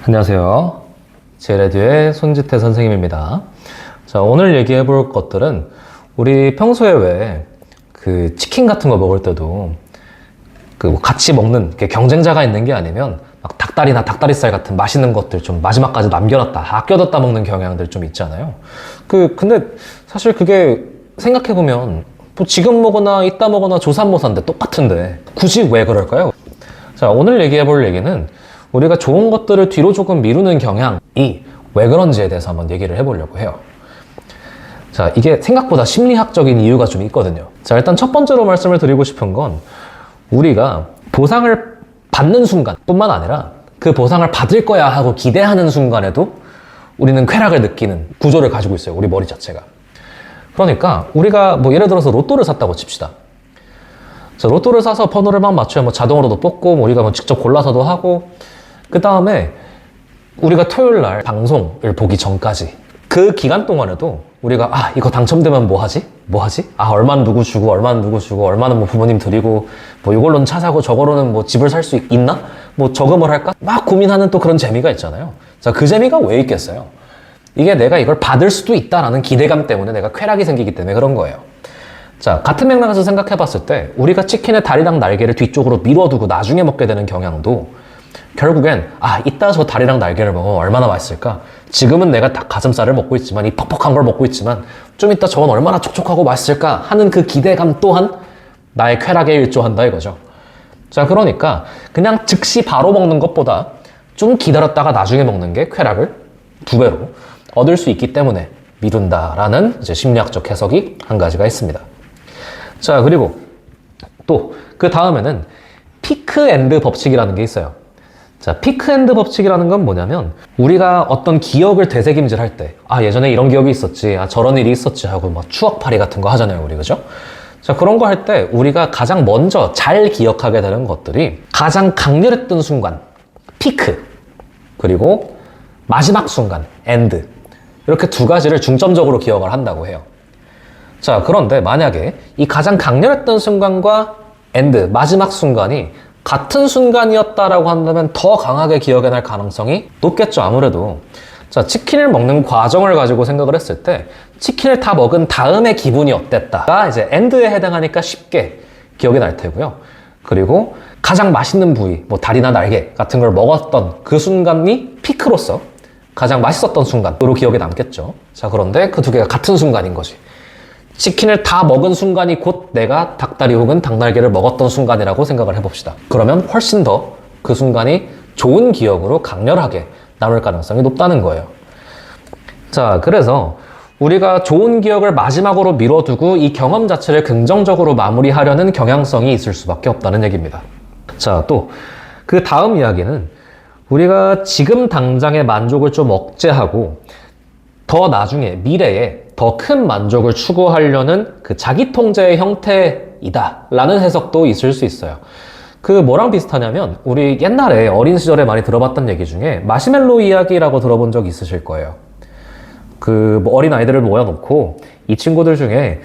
안녕하세요. 제레듀의 손지태 선생님입니다. 자, 오늘 얘기해 볼 것들은 우리 평소에 왜 그 치킨 같은 거 먹을 때도 그 같이 먹는 경쟁자가 있는 게 아니면 막 닭다리나 닭다리살 같은 맛있는 것들 좀 마지막까지 남겨놨다, 아껴뒀다 먹는 경향들 좀 있잖아요. 근데 사실 그게 생각해보면 뭐 지금 먹거나 이따 먹거나 조삼모사인데 똑같은데 굳이 왜 그럴까요? 자, 오늘 얘기해 볼 얘기는 우리가 좋은 것들을 뒤로 조금 미루는 경향이 왜 그런지에 대해서 한번 얘기를 해보려고 해요. 자, 이게 생각보다 심리학적인 이유가 좀 있거든요. 자, 일단 첫 번째로 말씀을 드리고 싶은 건 우리가 보상을 받는 순간 뿐만 아니라 그 보상을 받을 거야 하고 기대하는 순간에도 우리는 쾌락을 느끼는 구조를 가지고 있어요. 우리 머리 자체가. 그러니까 우리가 뭐 예를 들어서 로또를 샀다고 칩시다. 자, 로또를 사서 번호를 막 맞추면 뭐 자동으로도 뽑고 뭐 우리가 뭐 직접 골라서도 하고, 그 다음에 우리가 토요일 날 방송을 보기 전까지 그 기간 동안에도 우리가 이거 당첨되면 뭐 하지? 얼마는 누구 주고 얼마는 누구 주고 얼마는 뭐 부모님 드리고 뭐 이걸로는 차 사고 저거로는 뭐 집을 살 수 있나? 뭐 저금을 할까? 막 고민하는 또 그런 재미가 있잖아요. 자, 그 재미가 왜 있겠어요? 이게 내가 이걸 받을 수도 있다라는 기대감 때문에 내가 쾌락이 생기기 때문에 그런 거예요. 자, 같은 맥락에서 생각해 봤을 때 우리가 치킨의 다리랑 날개를 뒤쪽으로 밀어두고 나중에 먹게 되는 경향도 결국엔 이따 저 다리랑 날개를 먹으면 얼마나 맛있을까? 지금은 내가 닭 가슴살을 먹고 있지만 이 퍽퍽한 걸 먹고 있지만 좀 이따 저건 얼마나 촉촉하고 맛있을까 하는 그 기대감 또한 나의 쾌락에 일조한다 이거죠. 자, 그러니까 그냥 즉시 바로 먹는 것보다 좀 기다렸다가 나중에 먹는 게 쾌락을 2배로 얻을 수 있기 때문에 미룬다라는 이제 심리학적 해석이 한 가지가 있습니다. 자, 그리고 또 그 다음에는 피크 앤드 법칙이라는 게 있어요. 자, 피크 앤드 법칙이라는 건 뭐냐면 우리가 어떤 기억을 되새김질할 때 예전에 이런 기억이 있었지, 저런 일이 있었지 하고 막 추억팔이 같은 거 하잖아요, 우리. 그죠? 자, 그런 거 할 때 우리가 가장 먼저 잘 기억하게 되는 것들이 가장 강렬했던 순간, 피크, 그리고 마지막 순간, 엔드, 이렇게 두 가지를 중점적으로 기억을 한다고 해요. 자, 그런데 만약에 이 가장 강렬했던 순간과 엔드, 마지막 순간이 같은 순간이었다라고 한다면 더 강하게 기억에 날 가능성이 높겠죠, 아무래도. 자, 치킨을 먹는 과정을 가지고 생각을 했을 때 치킨을 다 먹은 다음에 기분이 어땠다가 이제 엔드에 해당하니까 쉽게 기억이 날 테고요. 그리고 가장 맛있는 부위, 뭐 다리나 날개 같은 걸 먹었던 그 순간이 피크로서 가장 맛있었던 순간으로 기억에 남겠죠. 자, 그런데 그 두 개가 같은 순간인 거지. 치킨을 다 먹은 순간이 곧 내가 닭다리 혹은 닭날개를 먹었던 순간이라고 생각을 해봅시다. 그러면 훨씬 더 그 순간이 좋은 기억으로 강렬하게 남을 가능성이 높다는 거예요. 자, 그래서 우리가 좋은 기억을 마지막으로 미뤄두고 이 경험 자체를 긍정적으로 마무리하려는 경향성이 있을 수밖에 없다는 얘기입니다. 자, 또 그 다음 이야기는 우리가 지금 당장의 만족을 좀 억제하고 더 나중에 미래에 더 큰 만족을 추구하려는 그 자기 통제의 형태이다 라는 해석도 있을 수 있어요. 그 뭐랑 비슷하냐면 우리 옛날에 어린 시절에 많이 들어봤던 얘기 중에 마시멜로 이야기라고 들어본 적 있으실 거예요. 뭐 어린 아이들을 모여놓고 이 친구들 중에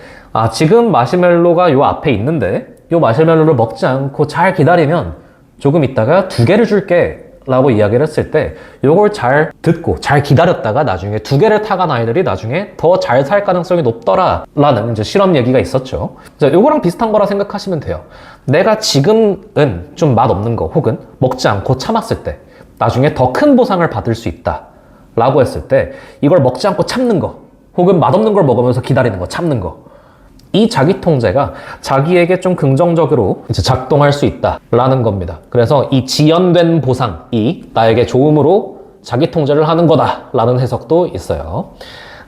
지금 마시멜로가 요 앞에 있는데 요 마시멜로를 먹지 않고 잘 기다리면 조금 있다가 2개를 줄게 라고 이야기를 했을 때 요걸 잘 듣고 잘 기다렸다가 나중에 2개를 타간 아이들이 나중에 더 잘 살 가능성이 높더라 라는 이제 실험 얘기가 있었죠. 자, 요거랑 비슷한 거라 생각하시면 돼요. 내가 지금은 좀 맛없는 거 혹은 먹지 않고 참았을 때 나중에 더 큰 보상을 받을 수 있다 라고 했을 때 이걸 먹지 않고 참는 거 혹은 맛없는 걸 먹으면서 기다리는 거, 참는 거, 이 자기 통제가 자기에게 좀 긍정적으로 이제 작동할 수 있다라는 겁니다. 그래서 이 지연된 보상이 나에게 좋음으로 자기 통제를 하는 거다라는 해석도 있어요.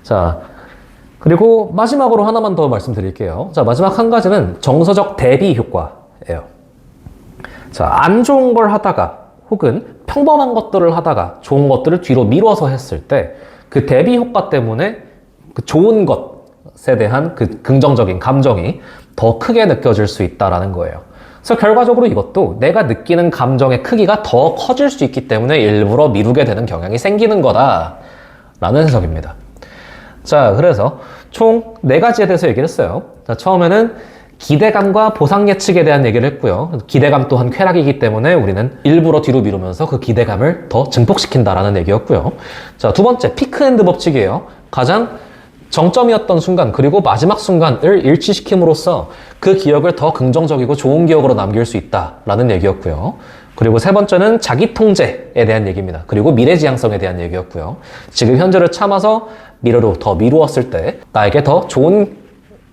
자, 그리고 마지막으로 하나만 더 말씀드릴게요. 자, 마지막 한 가지는 정서적 대비 효과예요. 자, 안 좋은 걸 하다가 혹은 평범한 것들을 하다가 좋은 것들을 뒤로 미뤄서 했을 때 그 대비 효과 때문에 그 좋은 것에 대한 그 긍정적인 감정이 더 크게 느껴질 수 있다는 거예요. 그래서 결과적으로 이것도 내가 느끼는 감정의 크기가 더 커질 수 있기 때문에 일부러 미루게 되는 경향이 생기는 거다라는 해석입니다. 자, 그래서 총 4가지에 대해서 얘기를 했어요. 자, 처음에는 기대감과 보상 예측에 대한 얘기를 했고요. 기대감 또한 쾌락이기 때문에 우리는 일부러 뒤로 미루면서 그 기대감을 더 증폭시킨다라는 얘기였고요. 자, 두 번째, 피크앤드 법칙이에요. 가장 정점이었던 순간 그리고 마지막 순간을 일치시킴으로써 그 기억을 더 긍정적이고 좋은 기억으로 남길 수 있다라는 얘기였고요. 그리고 세 번째는 자기 통제에 대한 얘기입니다. 그리고 미래지향성에 대한 얘기였고요. 지금 현재를 참아서 미래로 더 미루었을 때 나에게 더 좋은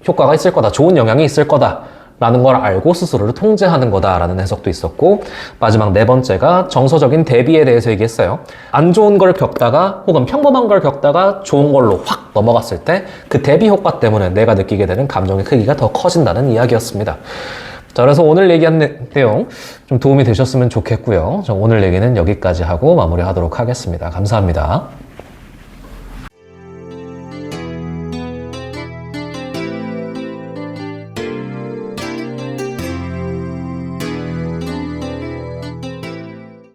효과가 있을 거다, 좋은 영향이 있을 거다 라는 걸 알고 스스로를 통제하는 거다라는 해석도 있었고, 마지막 네 번째가 정서적인 대비에 대해서 얘기했어요. 안 좋은 걸 겪다가 혹은 평범한 걸 겪다가 좋은 걸로 확 넘어갔을 때 그 대비 효과 때문에 내가 느끼게 되는 감정의 크기가 더 커진다는 이야기였습니다. 자, 그래서 오늘 얘기한 내용 좀 도움이 되셨으면 좋겠고요. 오늘 얘기는 여기까지 하고 마무리하도록 하겠습니다. 감사합니다.